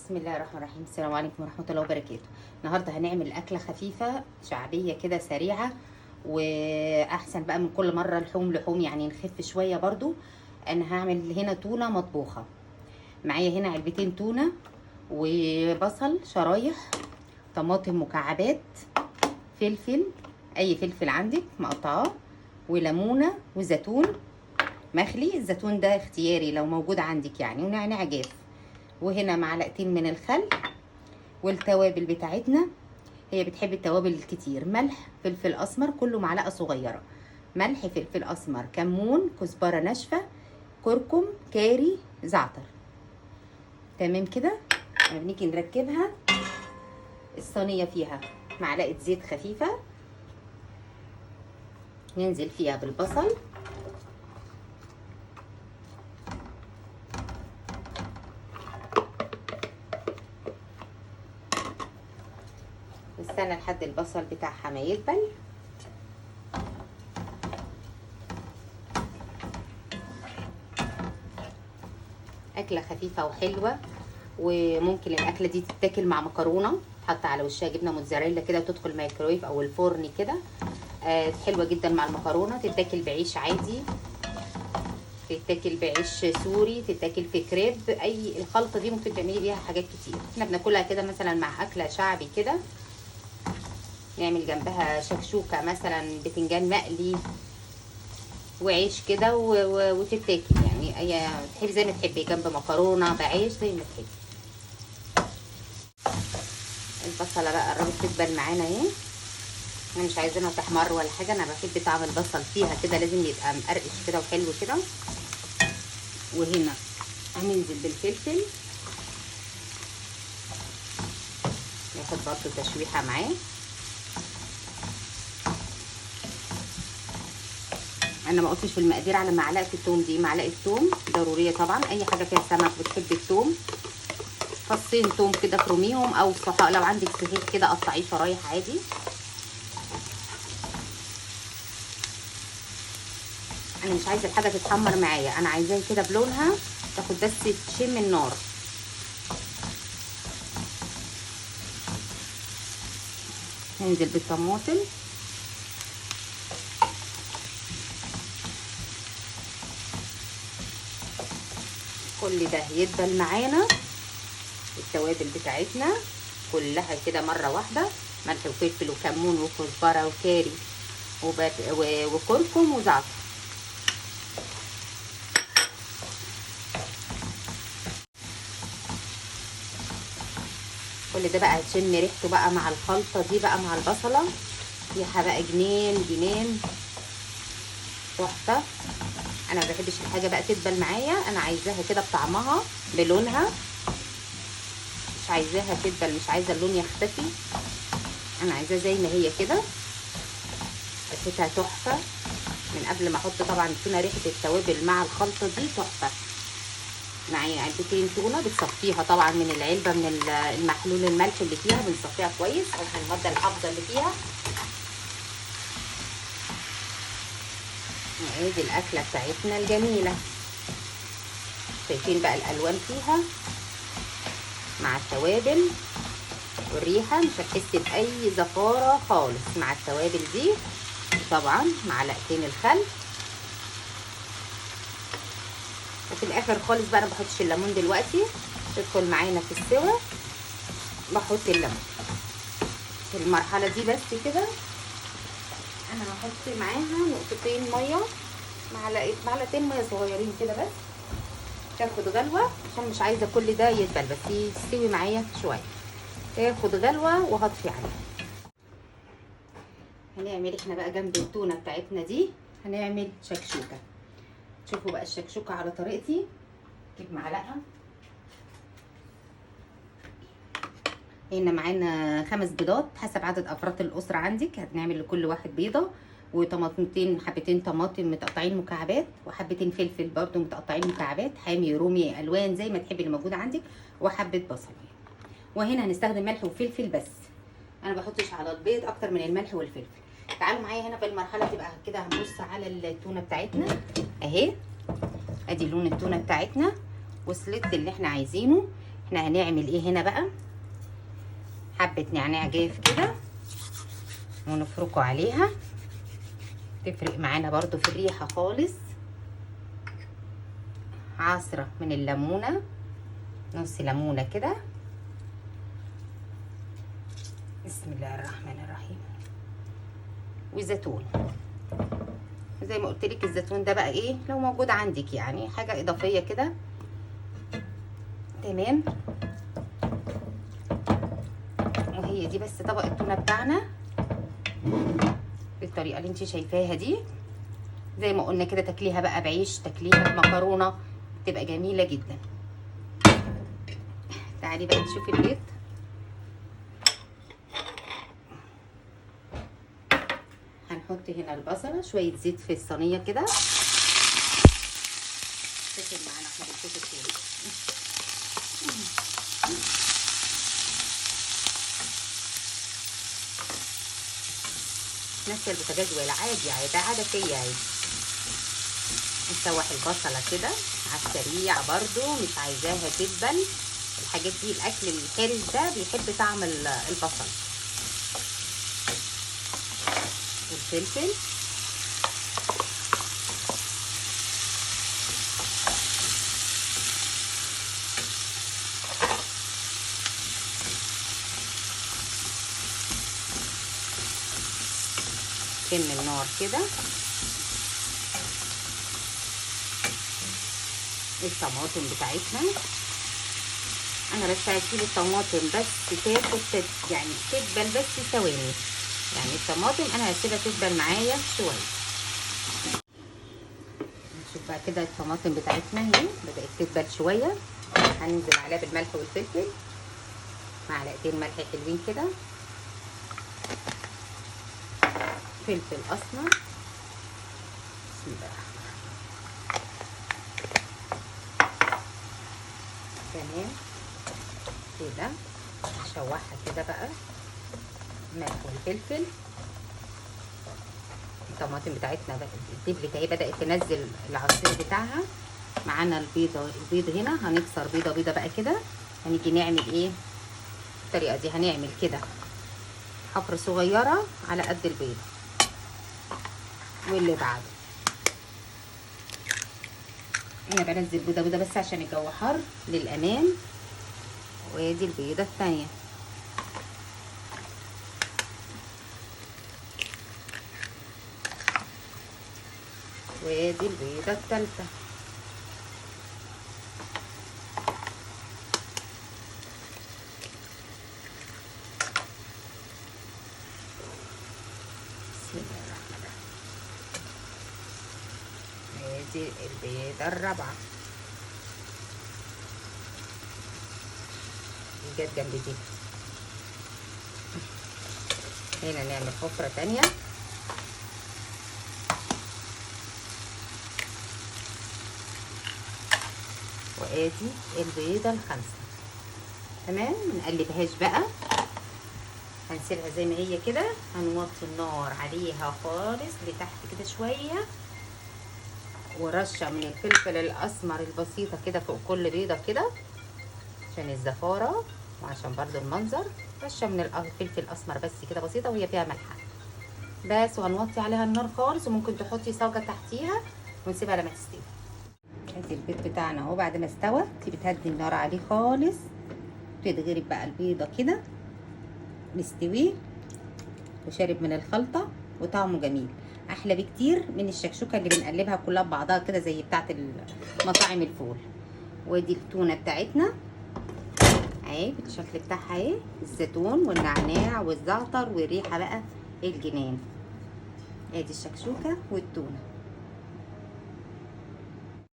بسم الله الرحمن الرحيم. السلام عليكم ورحمة الله وبركاته. النهاردة هنعمل أكلة خفيفة شعبية كده سريعة، وأحسن بقى من كل مرة لحوم يعني نخف شوية برضو. أنا هعمل هنا تونة مطبوخة. معايا هنا علبتين تونة وبصل شرايح، طماطم مكعبات، فلفل أي فلفل عندك مقطعاه، وليمونة وزيتون مخلي. الزيتون ده اختياري لو موجود عندك يعني، ونعناع جاف، وهنا معلقتين من الخل. والتوابل بتاعتنا هي بتحب التوابل الكتير، ملح فلفل اسمر كله معلقه صغيره، ملح فلفل اسمر كمون كزبره ناشفه كركم كاري زعتر. تمام كده. بنيجي نركبها الصينيه، فيها معلقه زيت خفيفه، ننزل فيها بالبصل نستنى لحد البصل بتاعها ما يدبل. أكلة خفيفة وحلوة، وممكن الأكلة دي تتاكل مع مكرونة، تحط على وشها جبنة موتزاريلا كده وتدخل الميكرويف أو الفرن كده. حلوة جدا مع المكرونة. تتاكل بعيش عادي، تتاكل بعيش سوري، تتاكل في كريب. أي الخلطة دي ممكن تعملي بيها حاجات كتير. احنا بناكلها كده مثلا مع أكلة شعبي كده، نعمل جنبها شكشوكة مثلا، بتنجان مقلي وعيش كده وتتاكل يعني. اي تحبي زي ما تحبي، جنب مكرونه بعيش زي ما تحبي. البصله بقى قربت تدبل معانا اهي. انا مش عايزينها تحمر ولا حاجه، انا بحب طعم البصل فيها كده، لازم يبقى مقرقش كده وحلو كده. وهنا هننزل بالفلفل، ياخد برضه تشويحه معاه. انا ما قلتش في المقادير على معلقه الثوم، دي معلقه ثوم ضروريه طبعا، اي حاجه فيها سمك بتحب الثوم. فصين ثوم كده فرميهم، او صحاء لو عندك صحيح كده قطعيه شرايح عادي. انا مش عايزه الحاجه تتحمر معايا، انا عايزاها كده بلونها تاخد بس تشم النار. ننزل بالطماطم، كل ده يدبل معانا. التوابل بتاعتنا كلها كده مره واحده، ملح وفلفل وكمون وكزبره وكاري وكركم وزعتر. كل ده بقى هتشم ريحته بقى مع الخلطه دي بقى، مع البصله ريحه بقى جنان جنان تحفه. انا ما بحبش الحاجه بقى تدبل معايا، انا عايزاها كده بطعمها بلونها، مش عايزاها تدبل، مش عايزه اللون يختفي، انا عايزاه زي ما هي كده. ريحتها تحفه من قبل ما احط طبعا التونه، ريحه التوابل مع الخلطه دي تحفه. معايا علبتين تونه بتصفيها طبعا من العلبه، من المحلول الملح اللي فيها بنصفيها كويس عشان الماده الحافظه اللي فيها. ادي الاكله بتاعتنا الجميله، شايفين بقى الالوان فيها مع التوابل والريحه، مش هتحسي باي زفاره خالص مع التوابل دي. طبعا معلقتين الخل، وفي الاخر خالص بقى انا بحطش الليمون دلوقتي، تدخل معانا في السوا بحط الليمون في المرحله دي بس كده. انا هحط معاها نقطتين ميه، معلقتين ميه صغيرين كده بس، تاخد غلوه عشان مش عايزه كل ده يدبل، بس يستوي معايا شويه، تاخد غلوه وهطفي عليها. هنعمل احنا بقى جنب التونه بتاعتنا دي هنعمل شكشوكه. شوفوا بقى الشكشوكه على طريقتي. جيب معلقه، هنا معانا 5 بيضات حسب عدد افراد الاسره عندك، هنعمل لكل واحد بيضه، وطماطمتين، حبتين طماطم متقطعين مكعبات، وحبتين فلفل برده متقطعين مكعبات، حامي رومي الوان زي ما تحبي اللي موجود عندك، وحبه بصل. وهنا هنستخدم ملح وفلفل بس، انا ما بحطش على البيض اكتر من الملح والفلفل. تعالوا معايا هنا في المرحله تبقى كده، هنبص على التونه بتاعتنا اهي. ادي لون التونه بتاعتنا وصلت اللي احنا عايزينه. احنا هنعمل ايه هنا بقى؟ حبة نعناع جاف كده ونفركه عليها، تفرق معانا برضو في الريحة خالص. عصرة من الليمونة، نص ليمونة كده. بسم الله الرحمن الرحيم. وزيتون، زي ما قلت لك الزيتون ده بقى ايه لو موجود عندك، يعني حاجة اضافية كده. تمام. وهي دي بس طبق التونة بتاعنا بالطريقة اللي انت شايفاها دي. زي ما قلنا كده، تاكليها بقى بعيش، تاكليها بمكرونة، بتبقى جميلة جدا. تعالي بقى نشوف البيض. هنحط هنا البصلة، شوية زيت في الصينية كده. تاكل معانا احنا بنشوف التاني. نفس البوتاجاز ولا عادي عادي، ده عادة فيا عادي. نشوح البصلة كده على السريع برضو، مش عايزاها تدبل. الحاجات دي الاكل الحرش ده بيحب طعم البصل. والفلفل، كم النار كده. الطماطم بتاعتنا انا بس هشيل الطماطم بس تاخد يعني تدبل بس ثواني. يعني الطماطم انا هسيبها تدبل معايا شويه. نشوف بقى كده الطماطم بتاعتنا اهي بدات تدبل شويه. هننزل عليها بالملح والفلفل، معلقتين ملح حلوين كده، فلفل اسمر. بسم الله الرحمن الرحيم. تمام كده. نشوحها كده بقى، ملح والفلفل. الطماطم بتاعتنا بقى الدبل بتاعي بدات تنزل العصير بتاعها. معانا البيض هنا، هنكسر بيضه بيضه بقى كده. هنيجي نعمل ايه الطريقه دي؟ هنعمل كده حفره صغيره على قد البيض، واللي بعده انا بنزل بيضه بيضه بس عشان الجو حر للامان. وادي البيضه الثانيه. وادي البيضه الثالثه. بسم الله الرحمن الرحيم. ادي البيضه الرابعه، جت جنب دي. هنا نعمل حفره تانيه. وادي البيضه الخامسه. تمام. منقلبهاش بقى، هنسيبها زي ما هي كده. هنوطي النار عليها خالص لتحت كده شويه، ورشه من الفلفل الاسمر البسيطه كده فوق كل بيضه كده عشان الزفاره وعشان برضو المنظر. رشه من الفلفل الاسمر بس كده بسيطه، وهي فيها ملح بس. وهنوطي عليها النار خالص، وممكن تحطي صاجه تحتيها ونسيبها لما تستوي. ادي البيض بتاعنا اهو بعد ما استوى. انتي بتهدي النار عليه خالص، تتغرب بقى البيضه كده مستوي وشارب من الخلطه وطعمه جميل. احلى بكتير من الشكشوكه اللي بنقلبها كلها ببعضها كده زي بتاعه مطاعم الفول. ودي التونه بتاعتنا اهي بالشكل بتاعها اهي، الزيتون والنعناع والزعتر والريحه بقى الجنان. ادي الشكشوكه والتونه.